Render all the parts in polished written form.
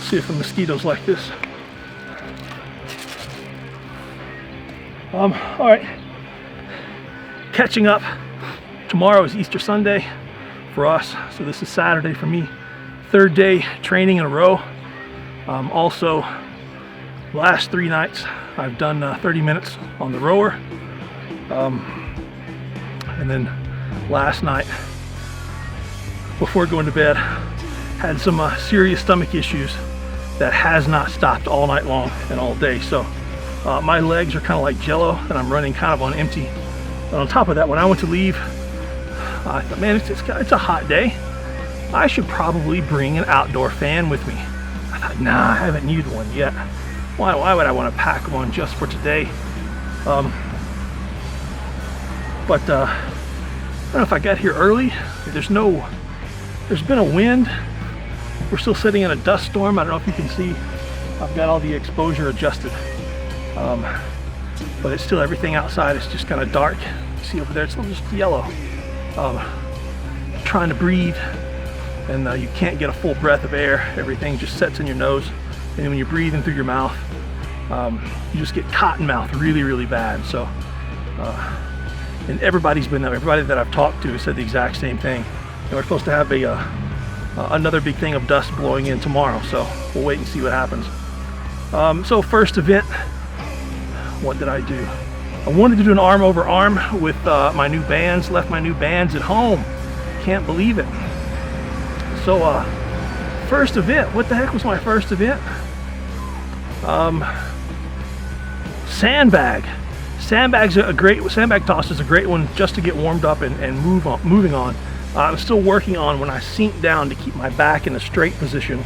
See if the mosquitoes like this. All right, catching up. Tomorrow is Easter Sunday for us, so this is Saturday for me. Third day training in a row. Also, last 3 nights I've done 30 minutes on the rower, and then last night before going to bed had some serious stomach issues that has not stopped all night long and all day. So my legs are kind of like jello and I'm running kind of on empty. And on top of that, when I went to leave, I thought, man, it's a hot day. I should probably bring an outdoor fan with me. I thought, nah, I haven't needed one yet. Why would I want to pack one just for today? But I don't know if I got here early. There's been a wind. We're still sitting in a dust storm. I don't know if you can see. I've got all the exposure adjusted. But it's still, everything outside is just kind of dark. You see over there, it's just yellow. Trying to breathe, and you can't get a full breath of air. Everything just sets in your nose, and when you're breathing through your mouth, you just get cotton mouth really, really bad. So, and everybody's been there. Everybody that I've talked to said the exact same thing. And we're supposed to have another big thing of dust blowing in tomorrow, so we'll wait and see what happens. So first event, what did I do? I wanted to do an arm over arm with my new bands. Left my new bands at home. Can't believe it. So first event, what the heck was my first event? Sandbag. Sandbag toss is a great one just to get warmed up and moving on. I'm still working on when I sink down to keep my back in a straight position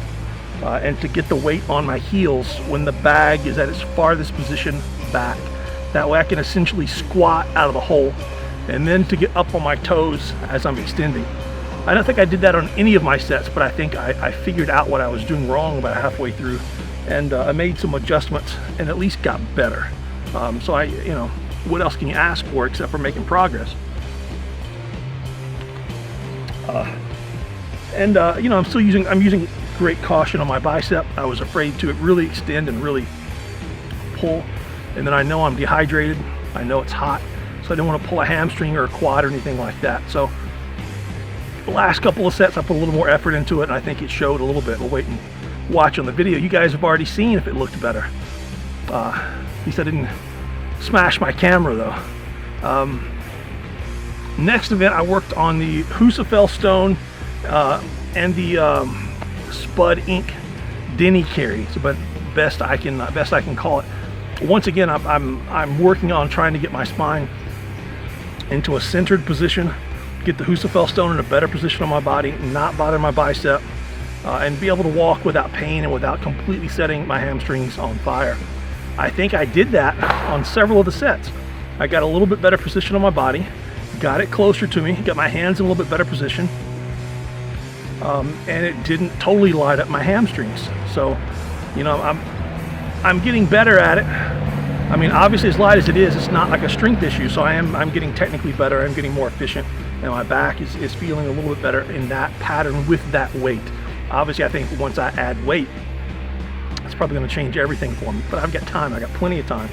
and to get the weight on my heels when the bag is at its farthest position back. That way I can essentially squat out of the hole, and then to get up on my toes as I'm extending. I don't think I did that on any of my sets, but I think I figured out what I was doing wrong about halfway through, and I made some adjustments and at least got better. So what else can you ask for except for making progress? I'm using great caution on my bicep. I was afraid to really extend and really pull, and then I know I'm dehydrated. I know it's hot, so I didn't want to pull a hamstring or a quad or anything like that. So the last couple of sets I put a little more effort into it, and I think it showed a little bit. We'll wait and watch on the video. You guys have already seen if it looked better. At least I didn't smash my camera though. Next event, I worked on the Husafell stone and the Spud Inc. Denny carry. It's about best I can call it. Once again, I'm working on trying to get my spine into a centered position, get the Husafell stone in a better position on my body, not bother my bicep, and be able to walk without pain and without completely setting my hamstrings on fire. I think I did that on several of the sets. I got a little bit better position on my body, got it closer to me, got my hands in a little bit better position, and it didn't totally light up my hamstrings. So, I'm getting better at it. I mean, obviously, as light as it is, it's not like a strength issue. So I'm getting technically better. I'm getting more efficient, and my back is feeling a little bit better in that pattern with that weight. Obviously, I think once I add weight, it's probably going to change everything for me. But I've got time. I got plenty of time.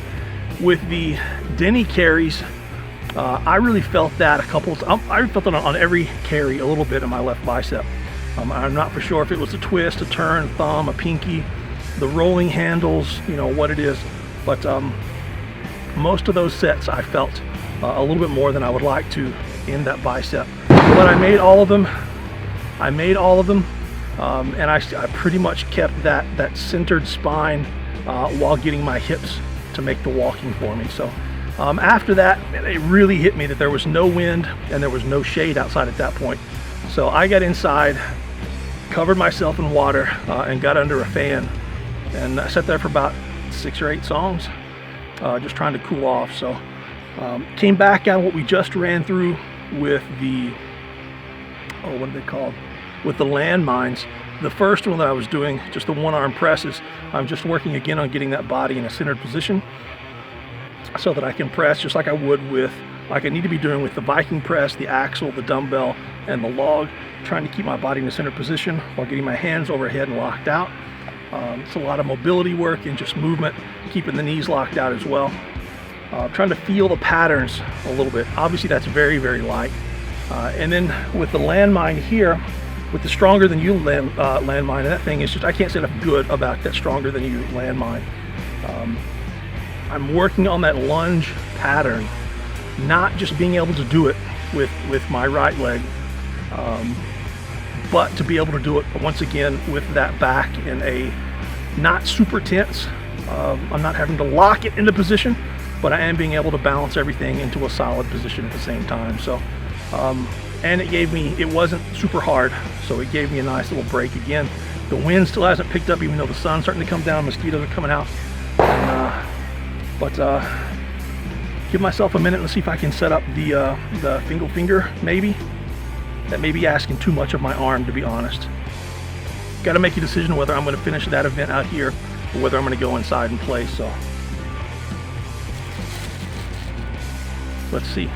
With the Denny carries, I really felt that a couple of times. I felt it on every carry a little bit in my left bicep. I'm not for sure if it was a twist, a turn, a thumb, a pinky, the rolling handles, what it is. But most of those sets I felt a little bit more than I would like to in that bicep. But I made all of them. And I pretty much kept that centered spine while getting my hips to make the walking for me. So after that, it really hit me that there was no wind and there was no shade outside at that point. So I got inside, covered myself in water, and got under a fan. And I sat there for about 6 or 8 songs, just trying to cool off. So came back out what we just ran through with the, what are they called? With the landmines. The first one that I was doing, just the one-arm presses, I'm just working again on getting that body in a centered position so that I can press just like I would with, like I need to be doing with the Viking press, the axle, the dumbbell, and the log, trying to keep my body in a centered position while getting my hands overhead and locked out. It's a lot of mobility work and just movement, keeping the knees locked out as well. Trying to feel the patterns a little bit. Obviously that's very, very light. And then with the landmine here, with the stronger than you landmine, and that thing is just, I can't say enough good about that stronger than you landmine. I'm working on that lunge pattern, not just being able to do it with my right leg, but to be able to do it once again with that back in a not super tense. I'm not having to lock it into position, but I am being able to balance everything into a solid position at the same time. So, and it wasn't super hard, so it gave me a nice little break again. The wind still hasn't picked up, even though the sun's starting to come down, mosquitoes are coming out. But give myself a minute and see if I can set up the single finger, maybe. That may be asking too much of my arm, to be honest. Got to make a decision whether I'm going to finish that event out here or whether I'm going to go inside and play. So let's see.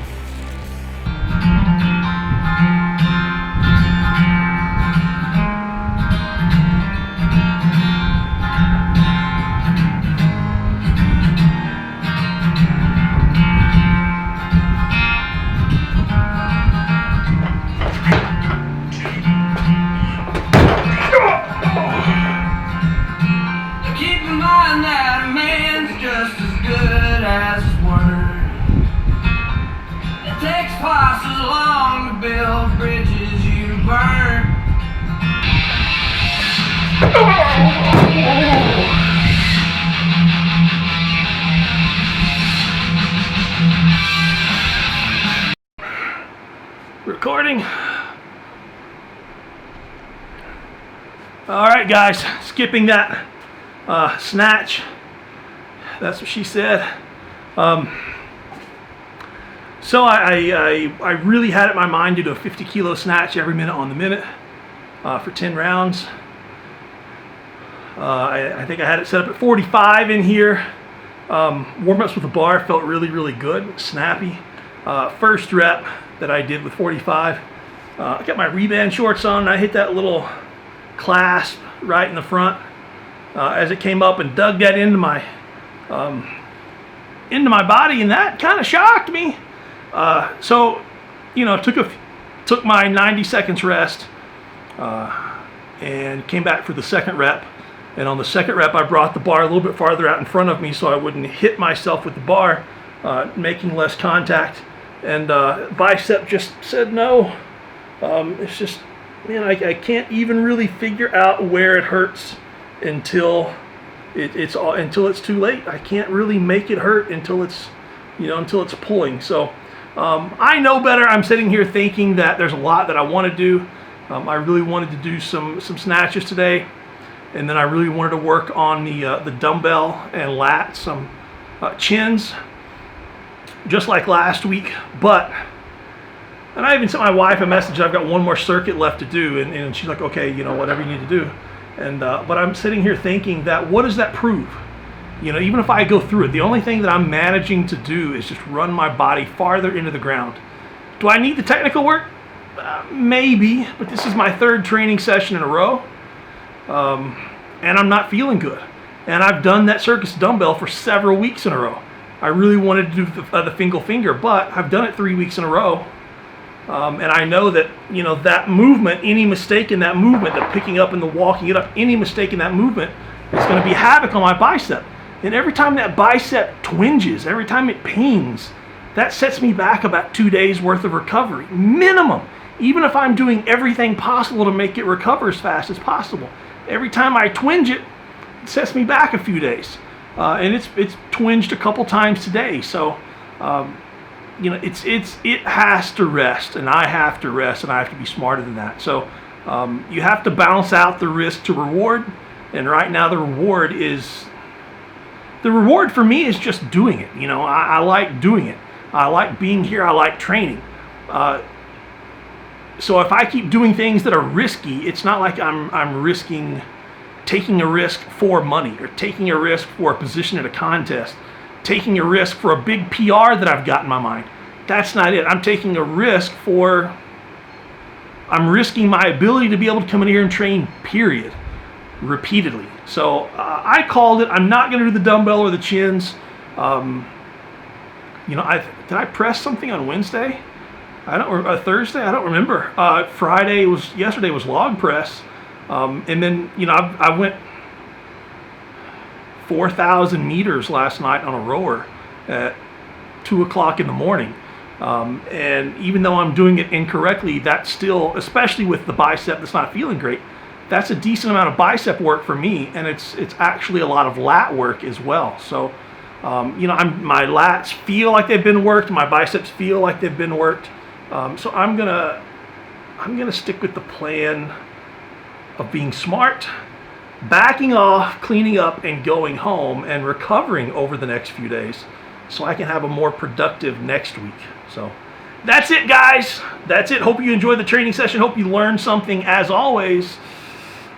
Recording. All right, guys, skipping that snatch. That's what she said. So I really had it in my mind to do a 50 kilo snatch every minute on the minute for 10 rounds. I think I had it set up at 45 in here. Warm-ups with the bar felt really, really good, snappy. First rep that I did with 45, I got my reband shorts on, and I hit that little clasp right in the front as it came up and dug that into my body, and that kind of shocked me. So, you know, took my 90 seconds rest and came back for the second rep. And on the second rep, I brought the bar a little bit farther out in front of me so I wouldn't hit myself with the bar, making less contact. And bicep just said no. It's just, man, I can't even really figure out where it hurts until it's too late. I can't really make it hurt until it's pulling. So I know better. I'm sitting here thinking that there's a lot that I want to do. I really wanted to do some snatches today, and then I really wanted to work on the dumbbell and lat, some chins, just like last week. And I even sent my wife a message. I've got one more circuit left to do, and she's like, okay, you know, whatever you need to do. And but I'm sitting here thinking that, what does that prove? You know, even if I go through it, the only thing that I'm managing to do is just run my body farther into the ground. Do I need the technical work? Maybe, but this is my third training session in a row, and I'm not feeling good. And I've done that circus dumbbell for several weeks in a row. I really wanted to do the single finger, but I've done it 3 weeks in a row. And I know that, you know, that movement, any mistake in that movement, the picking up and the walking it up, any mistake in that movement is going to be havoc on my bicep. And every time that bicep twinges, every time it pains, that sets me back about 2 days worth of recovery, minimum. Even if I'm doing everything possible to make it recover as fast as possible. Every time I twinge it, it sets me back a few days. And it's twinged a couple times today. So, you know, it has to rest, and I have to rest, and I have to be smarter than that. So you have to balance out the risk to reward, and right now the reward for me is just doing it. You know, I like doing it. I like being here. I like training. So if I keep doing things that are risky, it's not like I'm risking taking a risk for money, or taking a risk for a position at a contest, taking a risk for a big PR that I've got in my mind. That's not it. I'm taking a risk I'm risking my ability to be able to come in here and train, period. repeatedly. So I called it. I'm not going to do the dumbbell or the chins. You know, did I press something on Wednesday? Or Thursday? I don't remember. Yesterday was log press, and then you know I went 4,000 meters last night on a rower at 2 o'clock in the morning. And even though I'm doing it incorrectly, that's still, especially with the bicep that's not feeling great, that's a decent amount of bicep work for me, and it's actually a lot of lat work as well. So, you know, my lats feel like they've been worked, my biceps feel like they've been worked. So I'm gonna stick with the plan of being smart, backing off, cleaning up, and going home and recovering over the next few days, so I can have a more productive next week. So that's it, guys. That's it. Hope you enjoyed the training session. Hope you learned something. As always,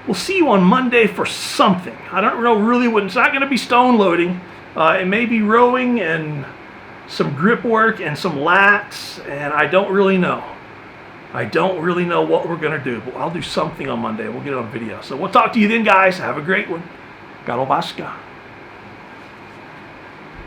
we'll see you on Monday for something. I don't know really what. It's not going to be stone loading. It may be rowing and some grip work and some lats, and I don't really know. I don't really know what we're going to do, but I'll do something on Monday. We'll get it on video. So we'll talk to you then, guys. Have a great one. Galobaska.